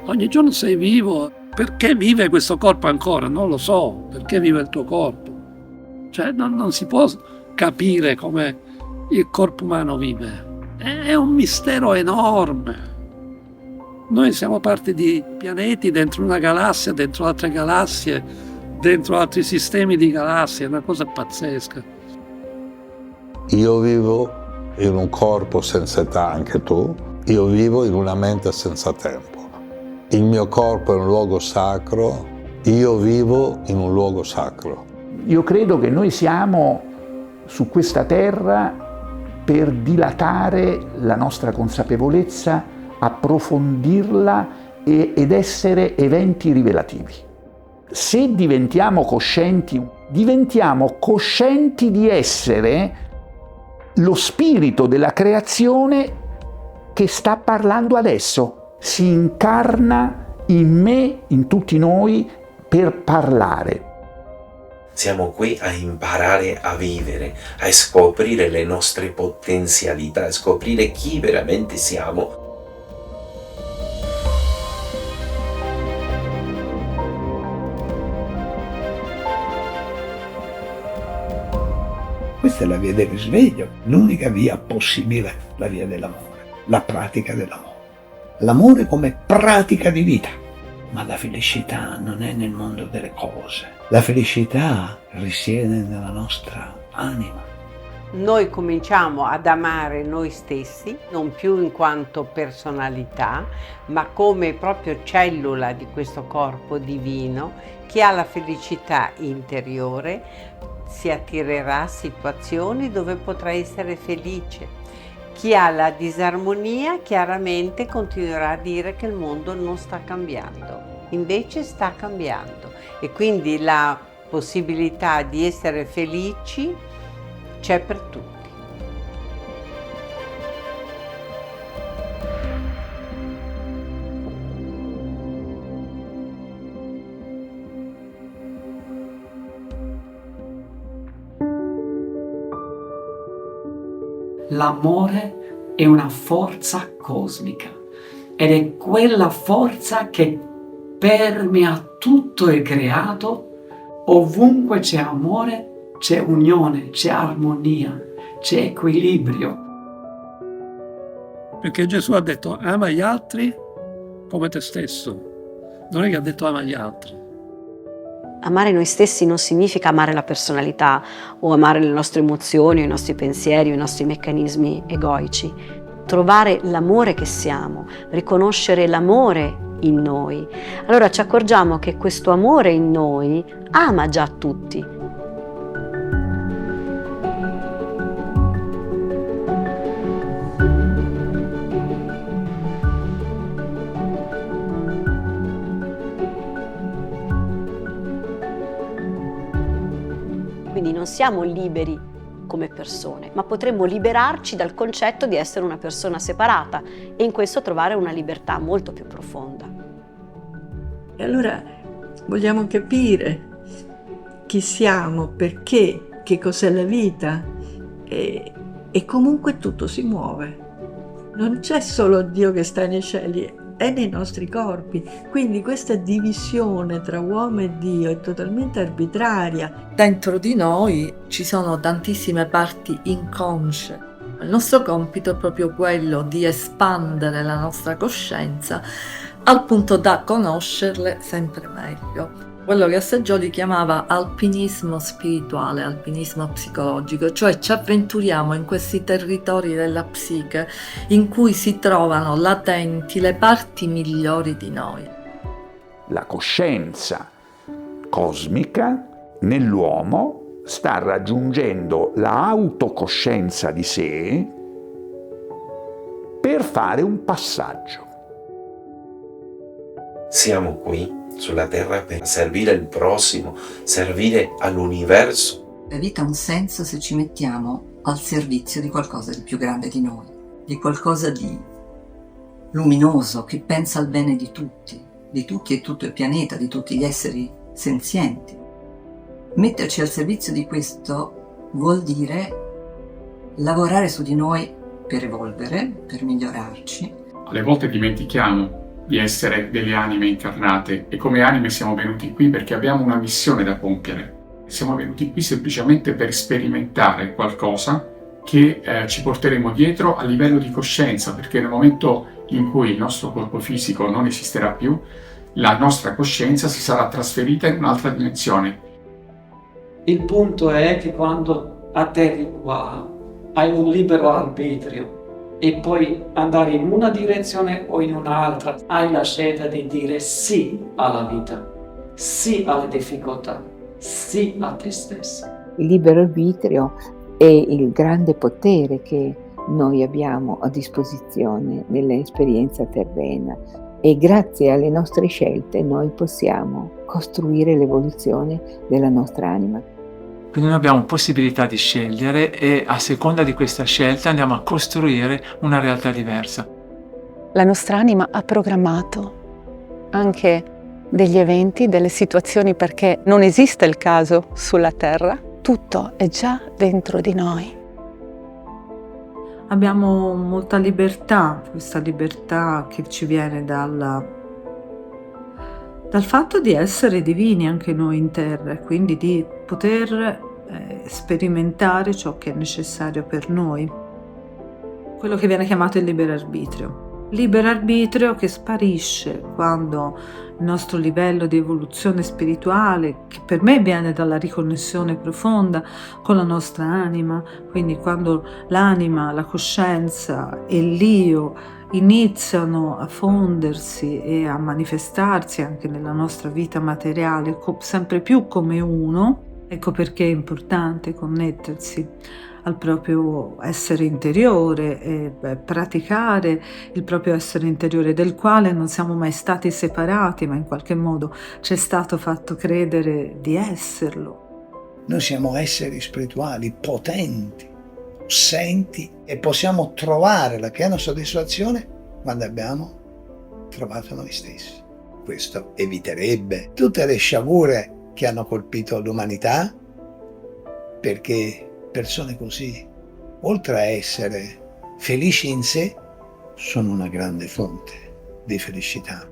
Ogni giorno sei vivo. Perché vive questo corpo ancora? Non lo so. Perché vive il tuo corpo? Cioè non si può capire come il corpo umano vive. È un mistero enorme. Noi siamo parte di pianeti dentro una galassia, dentro altre galassie, dentro altri sistemi di galassie. È una cosa pazzesca. Io vivo in un corpo senza età, anche tu. Io vivo in una mente senza tempo. Il mio corpo è un luogo sacro, io vivo in un luogo sacro. Io credo che noi siamo su questa terra per dilatare la nostra consapevolezza, approfondirla ed essere eventi rivelativi. Se diventiamo coscienti di essere lo spirito della creazione che sta parlando adesso. Si incarna in me, in tutti noi, per parlare. Siamo qui a imparare a vivere, a scoprire le nostre potenzialità, a scoprire chi veramente siamo. Questa è la via del risveglio, l'unica via possibile, la via dell'amore, la pratica dell'amore. L'amore come pratica di vita. Ma la felicità non è nel mondo delle cose. La felicità risiede nella nostra anima. Noi cominciamo ad amare noi stessi, non più in quanto personalità, ma come proprio cellula di questo corpo divino. Chi ha la felicità interiore si attirerà a situazioni dove potrà essere felice. Chi ha la disarmonia chiaramente continuerà a dire che il mondo non sta cambiando, invece sta cambiando e quindi la possibilità di essere felici c'è per tutti. L'amore è una forza cosmica ed è quella forza che permea tutto il creato. Ovunque c'è amore, c'è unione, c'è armonia, c'è equilibrio. Perché Gesù ha detto ama gli altri come te stesso. Non è che ha detto ama gli altri. Amare noi stessi non significa amare la personalità o amare le nostre emozioni, i nostri pensieri, i nostri meccanismi egoici. Trovare l'amore che siamo, riconoscere l'amore in noi. Allora ci accorgiamo che questo amore in noi ama già tutti. Quindi non siamo liberi come persone, ma potremmo liberarci dal concetto di essere una persona separata e in questo trovare una libertà molto più profonda. E allora vogliamo capire chi siamo, perché, che cos'è la vita e comunque tutto si muove. Non c'è solo Dio che sta nei cieli, è nei nostri corpi, quindi questa divisione tra uomo e Dio è totalmente arbitraria. Dentro di noi ci sono tantissime parti inconsce. Il nostro compito è proprio quello di espandere la nostra coscienza al punto da conoscerle sempre meglio. Quello che Assagioli chiamava alpinismo spirituale, alpinismo psicologico, cioè ci avventuriamo in questi territori della psiche in cui si trovano latenti le parti migliori di noi. La coscienza cosmica nell'uomo sta raggiungendo l'autocoscienza di sé per fare un passaggio. Siamo qui sulla terra per servire il prossimo, servire all'universo. La vita ha un senso se ci mettiamo al servizio di qualcosa di più grande di noi, di qualcosa di luminoso che pensa al bene di tutti e tutto il pianeta, di tutti gli esseri senzienti. Metterci al servizio di questo vuol dire lavorare su di noi per evolvere, per migliorarci. Alle volte dimentichiamo di essere delle anime incarnate e come anime siamo venuti qui perché abbiamo una missione da compiere. Siamo venuti qui semplicemente per sperimentare qualcosa che ci porteremo dietro a livello di coscienza, perché nel momento in cui il nostro corpo fisico non esisterà più, la nostra coscienza si sarà trasferita in un'altra dimensione. Il punto è che quando atterri qua hai un libero arbitrio e puoi andare in una direzione o in un'altra. Hai la scelta di dire sì alla vita, sì alle difficoltà, sì a te stesso. Il libero arbitrio è il grande potere che noi abbiamo a disposizione nell'esperienza terrena e grazie alle nostre scelte noi possiamo costruire l'evoluzione della nostra anima. Quindi noi abbiamo possibilità di scegliere e a seconda di questa scelta andiamo a costruire una realtà diversa. La nostra anima ha programmato anche degli eventi, delle situazioni, perché non esiste il caso sulla Terra, tutto è già dentro di noi. Abbiamo molta libertà, questa libertà che ci viene dal fatto di essere divini anche noi in terra, e quindi di poter sperimentare ciò che è necessario per noi. Quello che viene chiamato il libero arbitrio. Libero arbitrio che sparisce quando il nostro livello di evoluzione spirituale, che per me viene dalla riconnessione profonda con la nostra anima, quindi quando l'anima, la coscienza e l'io iniziano a fondersi e a manifestarsi anche nella nostra vita materiale sempre più come uno. Ecco perché è importante connettersi al proprio essere interiore e praticare il proprio essere interiore, del quale non siamo mai stati separati, ma in qualche modo ci è stato fatto credere di esserlo. Noi siamo esseri spirituali potenti, possenti, e possiamo trovare la piena soddisfazione quando abbiamo trovato noi stessi. Questo eviterebbe tutte le sciagure che hanno colpito l'umanità, perché persone così, oltre a essere felici in sé, sono una grande fonte di felicità.